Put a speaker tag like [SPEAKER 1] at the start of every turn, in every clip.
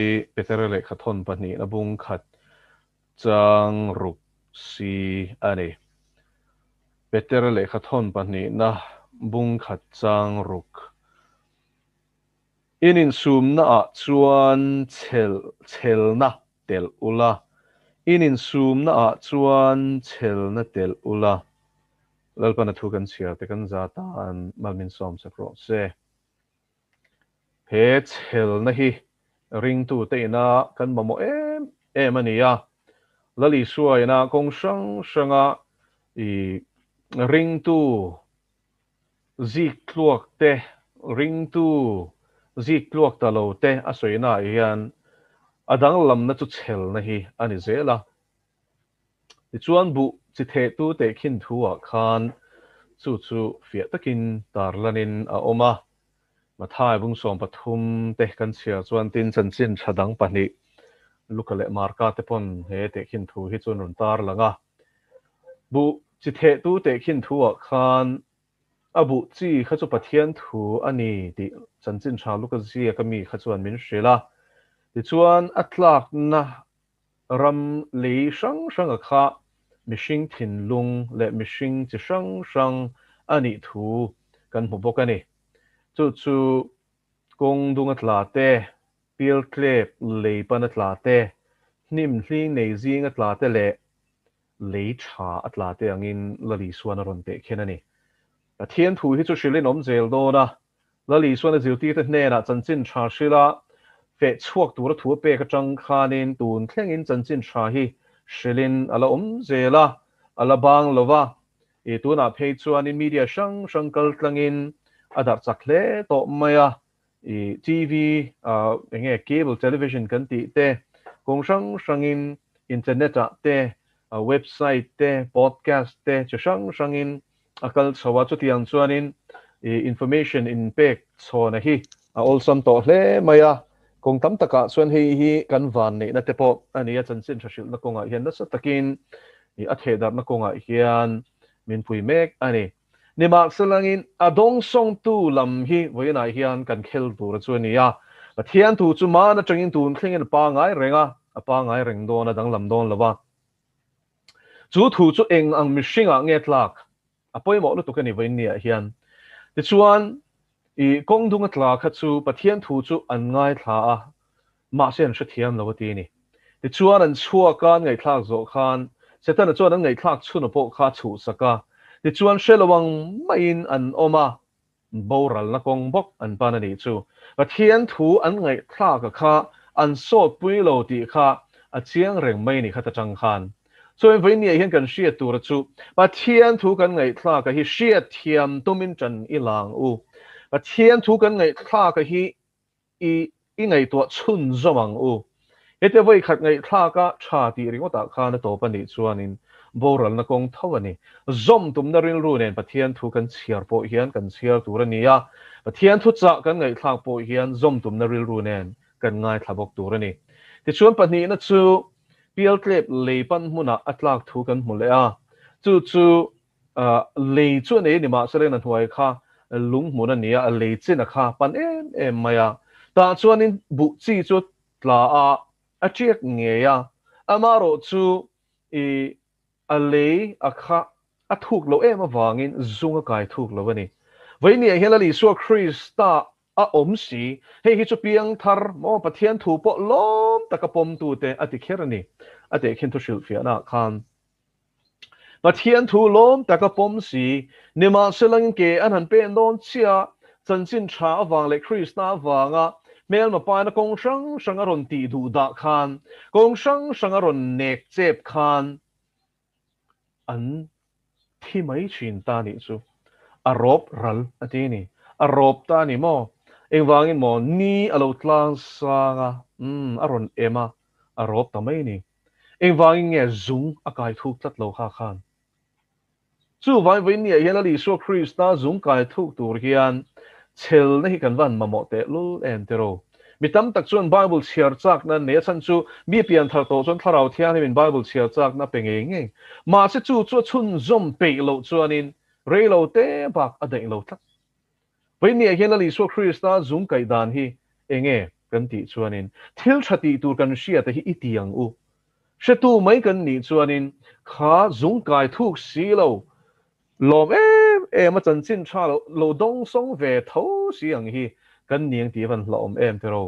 [SPEAKER 1] Peterele khathon pani na bung khat chang ruk si ani Peterele khathon pani na bung khat chang ruk inin sum na chuan chel na tel ula inin sum na chuan chel na tel ula lalpana thu kan chia te kan za ta an malmin som sakro se he chel na hi ring tu te na kan mamo em ania lali suai na kong shanga i ring tu zik tluak te ring tu zik tluak ta lo te asoi na hian adang lam na chu chel na hi ani zela ti chuan bu chi the tu te khin thuwa khan chu fia takin tarlanin a oma mathai bung som pathum te kan sia chuan tin chanchin thadang pani lukale marka te pon he te khin thu hi chun run tar langa bu chi the tu te khin thuwa khan abu chi kha chu pathian thu ani ti chanchin tha luka zia kami kha chuan min hrela ti chuan atlak na ram le shang kha mishing thin lung le mishing chi shang ani thu kan hmu bawk ani chu kong dung atla te pil klep le pan atla te hnim hling nei zing atla te le le tha atla te angin lali suan ron te khen ani Pathian thu hi chu shilin om zel do na lali suan zil ti te hne na chanchin tha shila fe chuak tur thu pe ka tang khanin tun thlengin chanchin tha hi shilin ala om zela ala bang lova e tu na phei chuanin media shang kal tlangin adar chakle to maya i TV nge cable television kan ti te kong shangin internet te website te podcast te shangin akal sawa chu tiang chuanin information in pek chona hi olsam to hle maya kong tam taka chuan hi kan van nei na te po ani a chanchin thashil na konga hian na satakin i a thedar na konga hian min pui mek ani nimak salangin adong song tu lam hi voina hian kan khel tur chuania pathian tu chu ma na tangin tun thlengin pa ngai renga apa ngai reng do na dang lam don lawa chu thu chu eng ang mishinga nge tlak apoi mo lu tu kan ni voinia hian ti chuan i kong dung atla kha chu pathian thu chu an ngai thla a ma sen sha thiam lo ti ni ti chuan an chua kan ngai thlak zo khan setan chuan an ngai thlak chhun po kha chu saka ti chuan shelawang main an oma boral na kong bok an panani chu pathian thu an ngai thlak kha an sot pui lo ti kha a chiang reng mai ni kha ta chang khan so in voi ni hian kan hriat tur chu pathian thu kan ngai thlak hi hriat thiam tumin chan ilang u pathian thu kan ngai thlak hi i ngai to chun zomang u ete voi khat ngai thlaka tha ti ringota khan to pani chuanin boral na kong thawani zom tum na ril ru nen pathian thu kan chiar po hian kan chiar tur ania pathian thu cha kan ngai thlak po hian zom tum na ril ru nen kan ngai thlabok tur ani ti chuan pani na chu pial klep leipan hmuna atlak thu kan hmu le a chu lei chu nei ni ma selen an huai kha lung hmuna nia a lei chin a kha pan em maya ta chuanin bu chi chu tla a chiak nge ya amaro chu i a lei a kha a thuk lo em awangin zunga kai thuk lo ani voini helali so Krista a om si hei hi chu piang thar mo pathian thu po lom takapom tu te ati kherani ate khin thu shil fia na khan pathian thu lom takapom si nima selang ke an han pen don chia chanchin tha awang le Krista awanga mel ma pa na kong sang aron ti du da khan kong sang aron nek chep khan an thi mai chin ta ni chu arop ral atini arop ta ni mo engwangin mo ni alo tlang sanga aron ema arop ta mai ni engwangin nge zung akai thuk tat lo kha khan chu vai vai ni hian ali so Krista zung kai thuk tur hian chel na hi kan van mamo te lul en tero mitam tak chuan Bible chiar chak na ne chan chu mi pian thar to chuan tharau thian in Bible chiar chak na penge nge ma se chu chun zom pe lo chuanin reilo te bak adai lo thak vai ni hian ali so Krista zung kai dan hi enge kan ti chuanin thil thati tur kan sia te hi itiang u she tu mai kan ni chuanin kha zung kai thuk si lo lom ma chan chin tha lo dong song ve tho si ang hi kan niang ti van lom te ro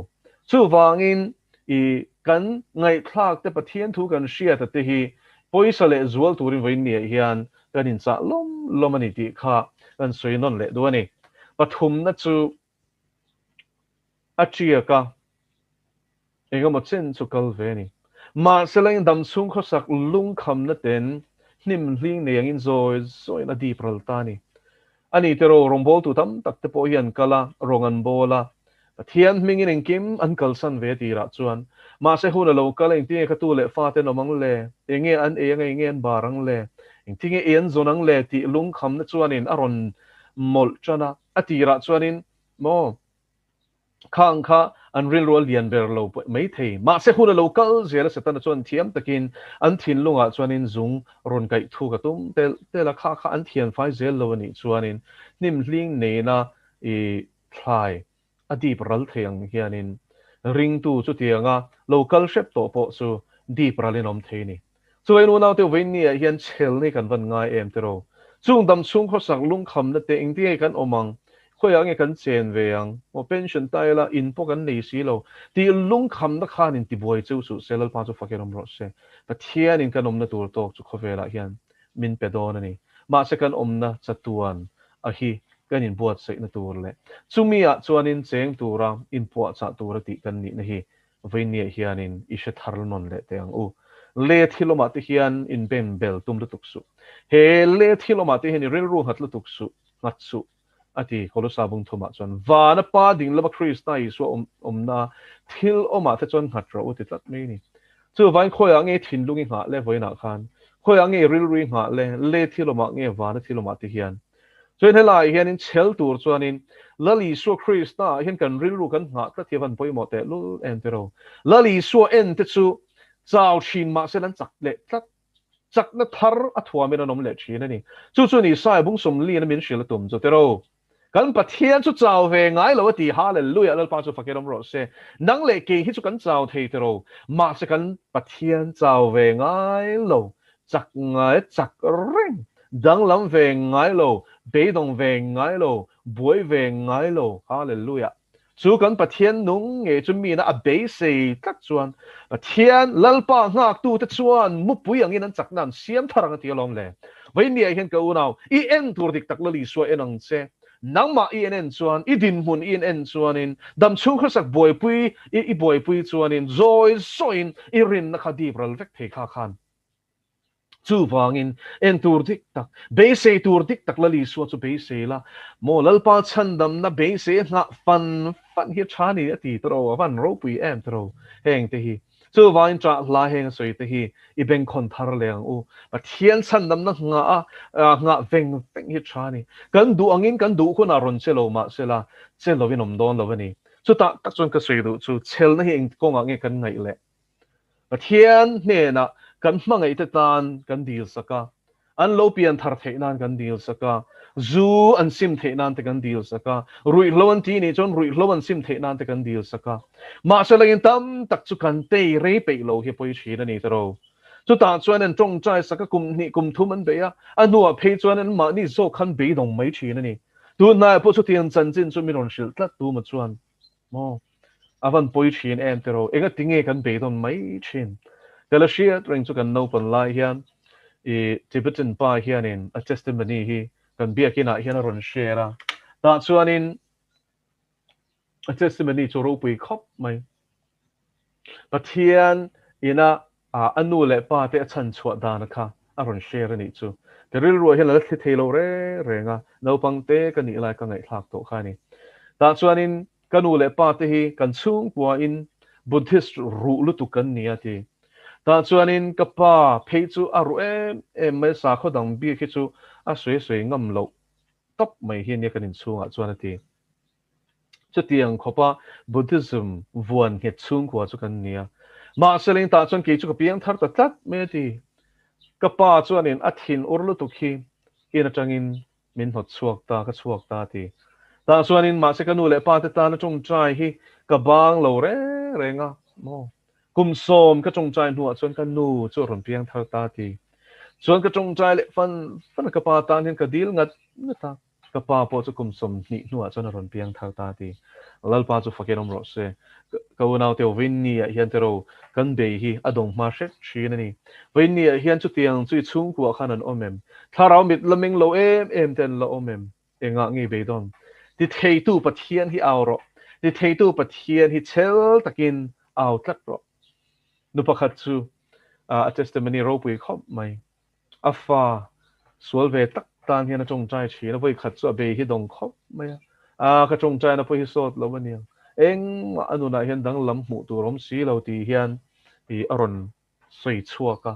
[SPEAKER 1] chu wangin I kan ngai thlak te pathian thu kan sia te hi poisa le zual turin voin ni hian kan in cha lom ani ti kha kan soi non le do ani pathum na chu achia ka enga mo chen chu kal ve ni ma selain dam chung kho sak lung kham na ten hnim hling ne angin zoi na di pral ta ni ani te ro rombol tu tam tak te po hian kala rongan bola pathian mingin engkim an kalsan ve ti ra chuan ma se hun lo kal eng ti ka tu le fa te no mang le enge an nge an barang le eng ti nge en zonang le ti lung kham na chuan in aron mol chana atira chuan in mo khang kha an ril rol lian ber lo mai thei ma se hun lo kal zela se tan chuan thiam takin an thin lunga chuan in zung ron kai thu ka tum tel kha an thian fai zel lo ni chuan in nim hling ne na I thlai adi pral theng hianin ring tu chu tianga local shep to po chu di pralin om theini chu en una te vein ni hian chel ni kan van ngai em te ro chung dam chung kho sak lung kham na te eng ti kan omang khoi ang kan chen ve ang o pension tai la in po kan nei si lo ti lung kham na khan in ti boi chu su selal pa chu fakerom ro se ta thian in kan om na tur tok chu khovela hian min pedon ani ma se kan om na chatuan a hi kan in buat se na tur le chumi a chuan in cheng tura in po cha tur ti kan ni na hi vein ni hian in ishe thar non le te ang u le thiloma te hian in bem bel tum lu tuk su he le thiloma te hian ril ru hat lu tuk su ngat su ati kholo sabung thoma chuan vana pa ding lama krista I so omna thil oma te chuan hat ro ti tlat me ni chu vain khoi ange thin lungi nga le voina khan khoi ange ril ri nga le thiloma nge vana thiloma te hian chuan helai hian in chel tur chuan in lali so krista hian kan ril ru kan nga ta thiavan poimo te lu entero lali so en te chu chao chin ma se lan chak le tlat chak na thar athwa me nom le chin ani chu ni sai bung som li na min shil tum zo tero kan pathian chu chao ve ngai lo ti hallelujah lal pa chu fakerom ro se nang le ke hi chu kan chao thei tero ma se kan pathian chao ve ngai lo chak ngai chak ring dang lam ve ngai lo be dong ve ngai lo boi ve ngai lo hallelujah chu kan pathian nung nge chu mi na a be se tak chuan pathian lalpa ngak tu te chuan mu pui angin an chak nan siam tharang ti lom le vai ni hian ka unau I en tur dik tak lali so enang che nangma en chuan I din hun en chuan in dam chung khasak boi pui I boi pui chuan in zoi soin I rin na khadi bral vek the kha khan chu wangin en tur dik tak be se tur dik tak lali so chu be se la mo lalpa chandam na be se nga fan hi chani ati tro van ro pui em tro heng te hi chu wangin tra la heng soi te hi I ben khon thar leng u pathian chandam na nga veng hi chani kan du angin kan du khuna ron chelo ma sela chelo vinom don lo ni chu ta tak chon ka soi du chu chel na hi ko nge kan ngai le pathian ne na kan hmangai te tan kan dil saka an lo pian thar the nan kan dil saka zu an sim the nan te kan dil saka rui loan ti ni chon rui loan sim the nan te kan dil saka ma selagin tam tak chu kan te re pe lo hi poi chi na ni tro chu ta chuan an tong chai saka kum thum an be ya anua phe chuan an ma ni zo khan be dong mai chi na ni tu na po chu tian chan chin chu mi ron shil tlat tu ma chuan mo avan poi chin em tro enga tinge kan be don mai chin Galashia ring chu kan no pan lai hian I Tibetan pa hian in a testimony hi kan bia kina hian ron share ta chuan in a testimony chu ro pui khop mai pathian ina anu le pa te chan chhuat dan kha a ron share ni chu te ril ro hian la thi thelo re nga no pang te kan ni lai ka ngai thak to kha ni ta chuan in kanu le pa te hi kan chung puwa in Buddhist ru lu tu kan ni ati ta chuan in kapa phei chu aru em mai sa kho dang bi khi chu a soi ngam lo top mai hi ne kan in chunga chuan ati chu tiang khopa Buddhism vuan he chung kwa chu kan nia ma seleng ta chuan ke chu ka piang thar ta tlat me ti kapa chuan in a thin urlu tu khi ina tangin min hot chuak ta ka chuak ta ti ta suanin ma se kanu le pa te ta na chung trai hi ka bang lo re nga mo kum som ka chung trai nu chuan kanu chu ron piang thar ta ti chuan ka chung trai le fan ka pa ta nin ka dil ngat ta ka pa po chu kum som ni nu chuan ron piang thar ta ti lal pa chu fakenom ro se ka unau te win ni hian te ro kan be hi adong ma shet chin ani win ni hian chu tiang chu chung ku khan an omem tharau mit laming lo em ten lo omem enga ngi be don ti thei tu pathian hi aw ro ti thei tu pathian hi chel takin aw tlat ro nu pakhat chu a testimony ro pui khop mai afa sual ve tak tan hian a chung trai chi na voi khat chu be hi dong khop mai a ka chung trai na po hi sot lo mania eng anu na hian dang lam mu tu rom si lo ti hian i aron soi chuaka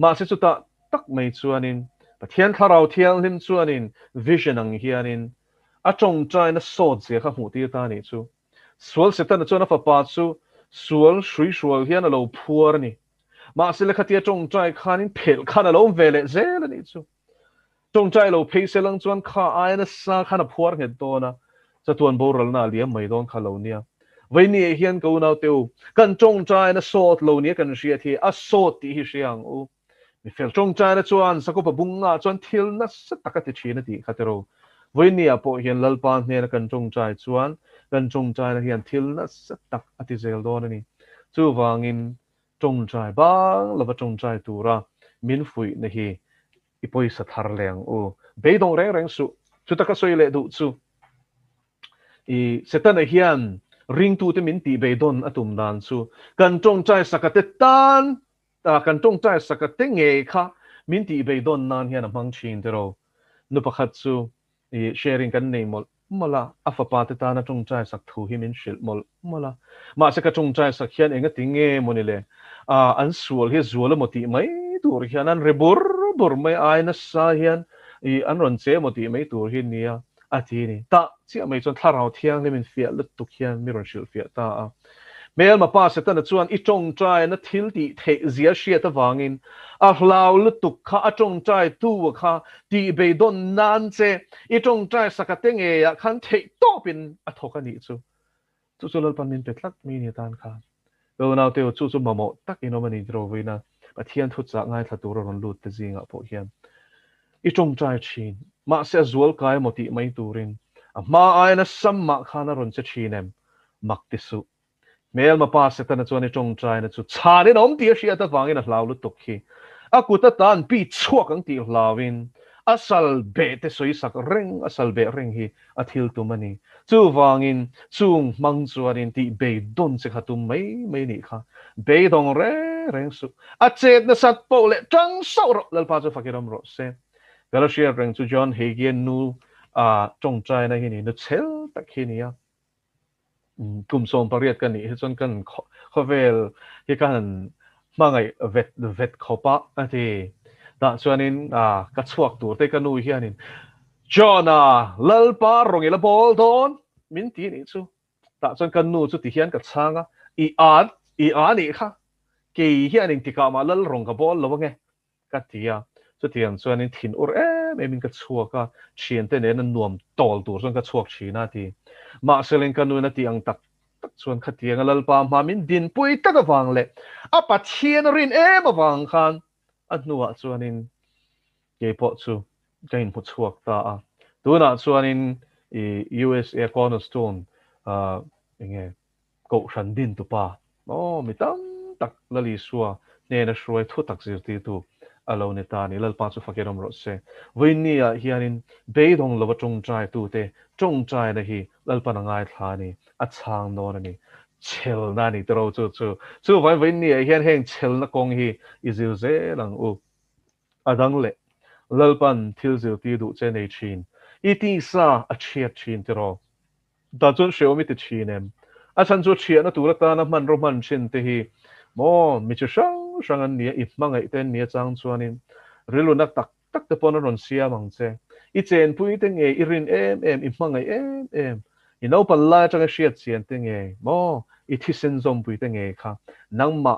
[SPEAKER 1] ma se chu ta tak mai chuanin pathian tharau thiang lim chuanin vision ang hianin a chung trai na sot ze kha mu ti ta ni chu sual se tan chuan a fa pa chu sual shui sual hian a lo phuar ni ma se le khatia chung trai khanin phel khan a lo vele zel ni chu chung trai lo phei se lang chuan kha ai na sa khan a phuar nge to na cha tuan boral na liam mai don kha lo nia với nia hiền câu nào tiêu cần trông trai nó sốt lâu nia cần xia thì à sốt thì hi xiang u mi fel trông trai nó chuan sa ko pa bunga chuan thil na sa taka ti china ti khatero với nia po hiền lalpan ne cần trông trai chuan cần trông trai nó hiền thil na sa tak ati zel don ni chu wangin trông trai bang lova trông trai tu ra min fui na hi ipoi sa thar leng u be dong reng reng su chu taka soi le du chu i setan hian ring tu te min ti be don atum dan chu kan tong chai sakate tan ta kan tong chai sakate nge kha min ti be don nan hian amang chin te ro nu pakhat chu i sharing kan nei mol mala afa pa te ta na tong chai sak thu hi min shil mol mala ma se ka tong chai sak hian enga tinge monile a an sual hi zual moti mai tur hian an rebur bur mai ai na sa hian i an ron che moti mai tur hi nia ati ni ta chi mai chon tharau thiang le min fia lut tu khian mi ron shil fia ta a mel ma pa se tan chuan I tong trai na thil ti the zia shia ta wangin a hlau lut tu kha a tong trai tu kha ti be don nan che I tong trai sakate nge ya khan the to pin a thokani chu lol pan min petlak mi ni tan kha lo naw te chu mamo tak inomani dro vina Pathian Thutak ngai thatu ron lut te zinga po hian I tong trai chin ma se zual kai moti mai turin ma ai na samma khana ron che chinem mak ti su mel ma pa se tan chuan I tong trai na chu chhanin om ti sia ta wangin a hlau lu tuk hi a ku ta tan pi chuak ang ti hlawin asal be te soi sak reng asal be reng hi a thil tu mani chu wangin chung mang chuanin ti be don che khatum mai ni kha be dong re reng su a chet na sat po le tang so ro lal pa chu fakiram ro se Galatia reng chu John Hagen nu a tong trai na hi ni nu chel tak hi ni ya kum som pariat kan ni chon kan khovel hi kan mangai vet khopa ati da chuanin ka chuak tur te kanu hianin John lalpa rongila bol don min ti ni chu ta chuan kan nu chu ti hian ka changa I an ni kha ke hianin tika ma lal rong ka bol lo nge ka tia chu tiang chuanin thin ur min ka chuaka chien te ne na nuam tol tur chuan ka chuak china ti ma selen kanu na ti ang tak chuan khatiang lalpa ma min din pui tak awang le a pathian rin awang khan a nuwa chuanin ke po chu kain pu chuak ta a tuna chuanin I USA cornerstone enge ko ran din tu pa mi tam tak lali suwa ne na shruai thu tak zir ti tu alo ne ta ni lal pa chu fakerom ro se voinia hianin beidong lova tong trai tu te tong trai na hi lal pa na ngai thla ni a chang no na ni chel na ni tro chu voinia hian heng chel na kong hi izil ze lang u adang le lal pan thil zil ti du che nei chin I ti sa a chiat chin tro da chun xiaomi ti chinem a chan chu chia na tu ta na man ro man chin te hi mo mi chu sang an nia I mangai ten nia chang chuanin riluna tak te pon ron sia mang che I chen pui te nge I rin I mangai I no pan la chang a shiat chen te nge mo I thi sen zom pui te nge kha nang ma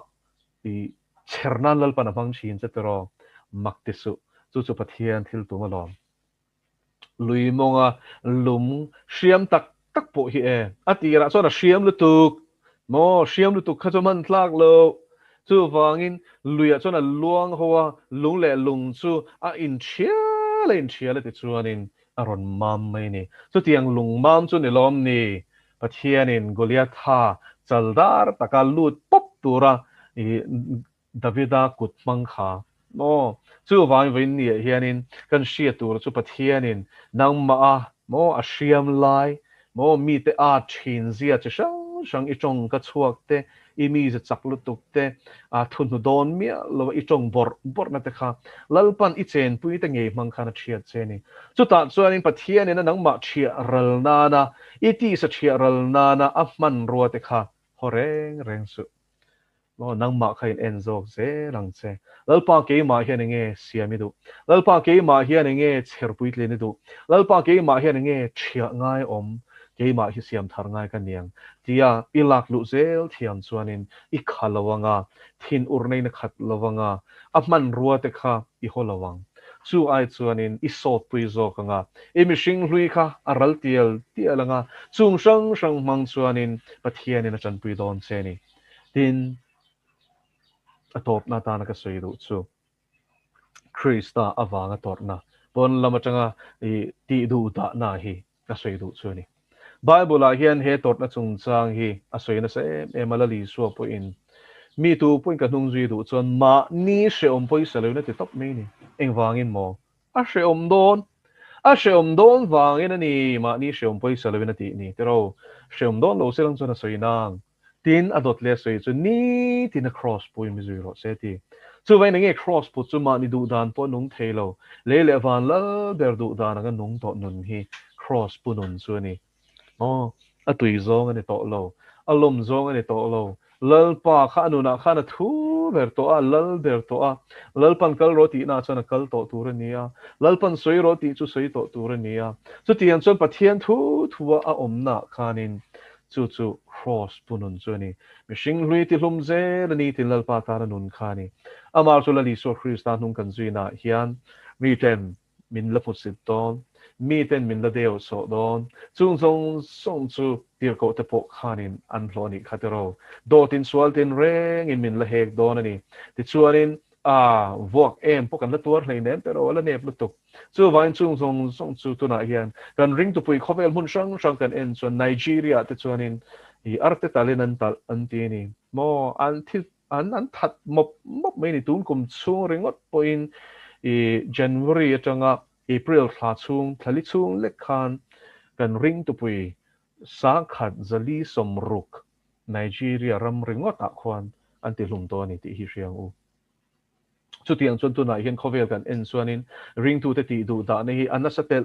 [SPEAKER 1] I chernan lal pan bang chin che tro mak ti su chu pathian thil tu ma lom lui monga lum siam tak po hi e atira so na siam lu tuk mo siam lu tuk kha cho man tlak lo chu wangin luya cho na luang hoa lung le lung chu a in chia le ti chuanin aron mam mai ni chu tiang lung mam chu ni lom ni pathianin goliath ha chaldar taka lut pop tura i davida kut mang kha mo chu wang vin ni hianin kan sia tur chu pathianin nang ma a mo a siam lai mo mi te a thin zia chi sang I chong ka chuak te I mi za chak lu tuk te a thun hu don mi lo I chong bor na te kha lalpan I chen pui te ngei mang khana thiat che ni chu ta chuanin pathianin nang ma thia ral na na I ti sa thia ral na na a man ro te kha horeng reng su mo nang ma khain en zok ze lang che lalpa ke ma hian nge siami du lalpa ke ma hian nge cherpui tle ni du lalpa ke ma hian nge thia ngai om ke ma hi siam thar ngai kan niang tia ilak lu zel thiam chuanin I khalawanga thin urnei na khat lawanga a man ruwa te kha I holawang chu ai chuanin I sot pui zo kanga e mi hring hlui kha aral tialanga chung sang mang chuanin pathianin a chan pui don che ni tin atop na ta na ka soi du chu Krista awanga torna pon lama changa I ti du da na hi ka soi du chu ni Bible a hian he torna chung chang hi a soi na se e malali so po in mi tu point ka hnung zui du chuan ma ni she om poi selo na ti top me ni eng wangin mo a she om don a she om don wangin ani ma ni she om poi selo na ti ni pero she om don lo selang chuan a soi nang tin adot le soi chu ni tin a cross poi mi zui ro se ti chu vai nge cross pu chu ma ni du dan po nung thelo le van la ber du dan nga nung to nun hi cross pu nun chu ni oh a tui zong ani to lo alom zong ani to lo lal pa kha nu na kha na thu ber to a lal ber to a lal pan kal roti na chana kal to tur nia lal pan soi roti chu soi to tur nia chu tian chon pathian thu a om na khanin chu cross punun chu ni mishing hlui ti hlum ze ni ti lal pa ta nun khani amar chu la li so Christa nung kan zui na hian mi ten min la put sit ton mi ten min la deo so don chung song chu tir ko te po khanin an hloni khatero do tin swal tin reng in min la hek don ani ti chuanin a vok em po kan la tur hlei nen pero la nep lutuk chu vain chung song chu tu na hian kan ring tu pui khovel mun sang kan en chuan Nigeria te chuanin I arte talin an ti ni mo an thi an that mop me ni tun kum chung ringot point I January atanga April thla chung thali chung le khan kan ring tu pui sa khat zali somruk Nigeria ram ringot a khwan an ti hlum to ni ti hi riang u chu tiang chon tu na hian khovel kan en chuanin ring tu te ti du da nei anasa tel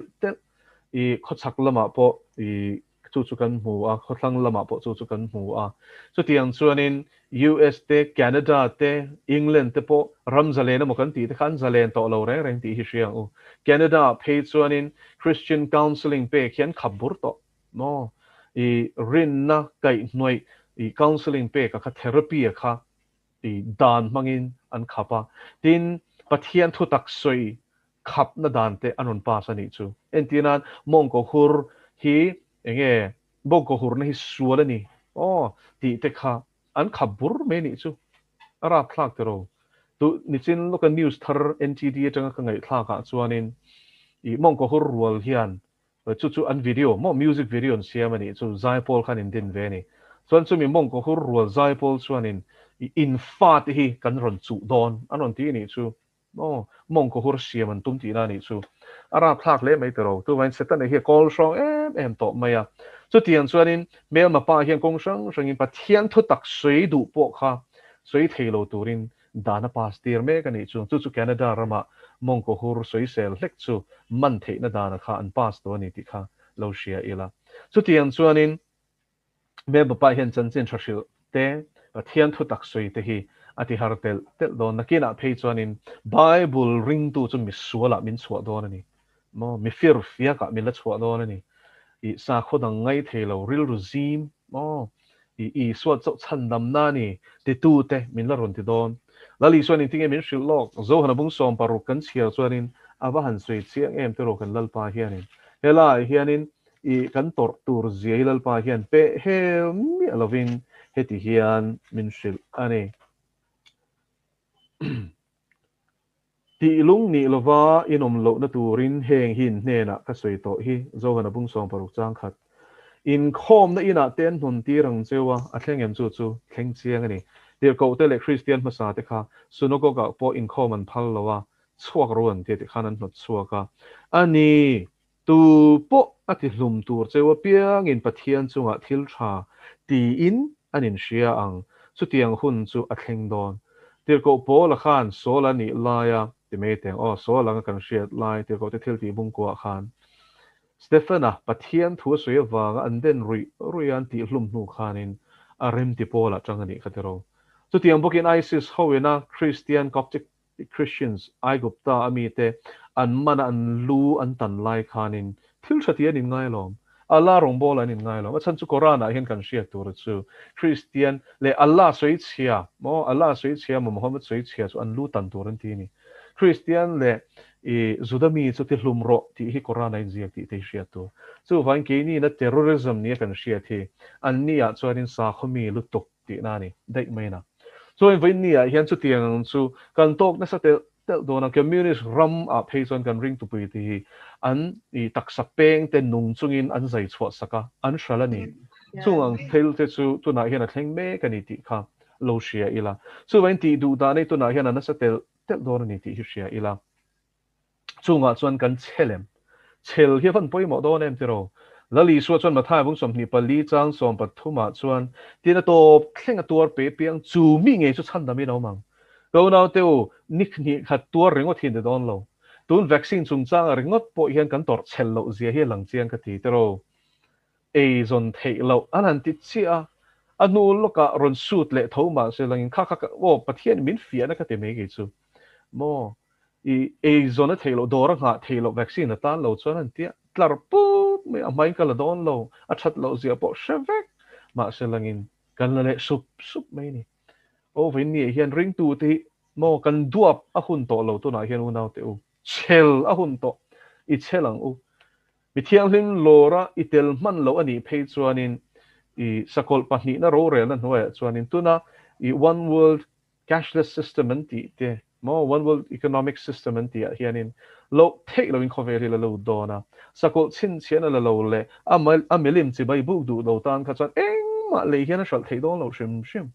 [SPEAKER 1] I khochak lama po I chu kan mu a khotlang lama po chu kan mu a chu tiang chuanin US te Canada te England te po ramzalen mo kan ti te khan zalen to lo reng ti hi riang u Canada phe chuanin Christian counseling pe khian khabur to no I Rinna kai noi I counseling pe ka therapy kha I dan mangin an khapa tin Pathian Thutak soi khap na dan te anon pa sa ni chu entinan mongko hur hi enge mongko hur na hi suala ni ti te kha an khabur me ni chu ara thlak te ro tu ni chin lo ka news thar NTD atanga ka ngai thla ka chuanin I mongko hur rual hian chu an video mo music video an siamani chu zai pol khan in din ve ni chuan chu mi mongko hur rual zai pol chuanin in fat hi kan ron chu don anon ti ni chu mongko hur siaman tum ti na ni chu ara thlak le mai te ro tu vain setan hi call song em to maya chu tian chuanin mel ma pa hian kong sang in Pathian Thutak sui du po kha sui thelo turin dana pastir me ka ni chu Canada rama mongko hur sui sel hlek chu man the na dana kha an pas to ni ti kha lo sia ila chu tian chuanin me ba pa hian chan chen thashil te Pathian Thutak sui te hi ati har tel don nakina phei chuanin Bible ring tu chu mi suala min chua don ani mo mi fir fia ka mi la chua don ani I sa khodang ngai thelo ril regime mo I swat chau chan dam na ni te tu te min la ron ti don lali chuanin tinge min shil lok zo hana bung som paru kan chia chuanin ava han sui chiang em te ro kan lalpa hianin hela hianin I kan tor tur zia lalpa hian pe he mi loving heti hian min shil ani ti lung ni lova inom lo na turin heng hin hne na ka soi to hi zo hana bung som paruk chang khat in khom na ina ten hun ti rang chewa a thleng em chu chu thleng chiang ani dir ko te le christian ma sa te kha sunogoga po in khom an phal lowa chuak ron te te khan an not chuaka ani tu po ati hlum tur chewa piang in pathian chunga thil tha ti in anin shia ang chu tiang hun chu a thleng don dir ko po la khan so la ni la ya ti me teng o so la kan shiat lai dir ko te thil ti bung kwa khan Stefana Pathian Thu Sui Wanga and then Ruyanti Lum Nu Khanin Arim Tipola Changani Katero. So the Ambokin ISIS Howena Christian Coptic Christians Igupta Amite and Mana and Lu and Tan Lai Khanin Til Shatian in Nailom. Allah Rombola in Nailom. At Sansu Korana Hen can share to the Christian Le Allah Suits here. Mo Allah Suits here, Mohammed Suits here, and Lutan Torrentini. Christian Le zudami chu ti hlum ro ti hi corona in ziak ti te shia tu chu van ke ni na terrorism ni kan shia thi an ni a chuanin sa khomi lu tok ti na ni dai mai na so in vain ni a hian chu tiang chu kan tok na sa tel tel do na communist ram a pheison kan ring tu pui ti an I taksa peng te nung chungin an zai chhuat saka an shalani chung thel te chu tu na hian a thleng me kan ti kha lo shia ila chu vain ti du da nei tu na hian an sa tel tel do ni ti hi shia ila chunga chuan kan chelem chel hi van poimo don em tiro lali suwa chuan mathai bung som ni pali chang som pathuma chuan tina to thlenga tur pe piang chu mi nge chu chan dami no mang go now teu nik ni khat tur ringot hin de don lo tun vaccine chung chang ringot po hian kan tor chel lo zia hi lang chiang ka ti tiro e zon thei lo anan ti chia anu loka ron suit le thoma se lang kha kha o pathian min fia na ka te me ge chu mo e zona thelo dora nga thelo vaccine ta lo chuan an tia tlar pu me a mai kala don lo a that lo zia po shevek ma se langin kan le sup sup mai ni o vin ni hian ring tu ti mo kan duap a hun to lo tu na hian u nau te u chel a hun to I chelang u mi thiang hlim lora I tel man lo ani phei chuanin I sakol pahni na ro re na hnuai chuanin tuna I one world cashless system an ti te mo one world economic system an ti a hianin lo thei lo in khoveri la lo dona sakol chin chian la lo le a milim chi bai bu du lo tan kha chuan eng ma le hian a shal thei don lo shim shim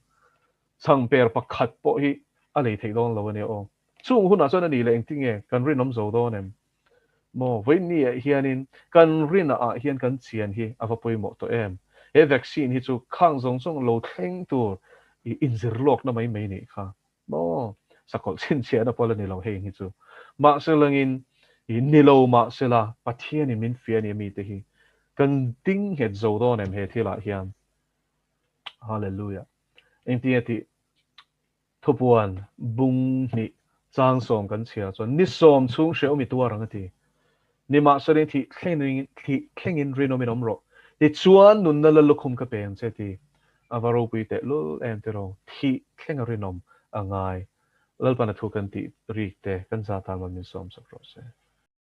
[SPEAKER 1] chang per pakhat po hi a le thei don lo ani o chung huna chuan ani le eng tinge kan rin nom zo don em mo vein ni hianin kan rin a hian kan chian hi ava poimo to em he vaccine hi chu khang zong zong lo thleng tur I inzir lok na mai mai ni kha mo sakol chin chian a pola ni lo hei hi chu ma se langin I ni lo ma se la pathian ni min fia ni mi te hi kan ting het zo don em he thila hian hallelujah eng ti ati thupuan bung ni chang som kan chia chuan ni som chung sheu mi tuarang ati ni ma sarin thi thlengin rino min omro ti chuan nun na la lukhum ka peng che ti avaro pui te lul em te ro thi thlenga rinom angai lalpana thu kan ti ri te kan za ta man min som sak ro se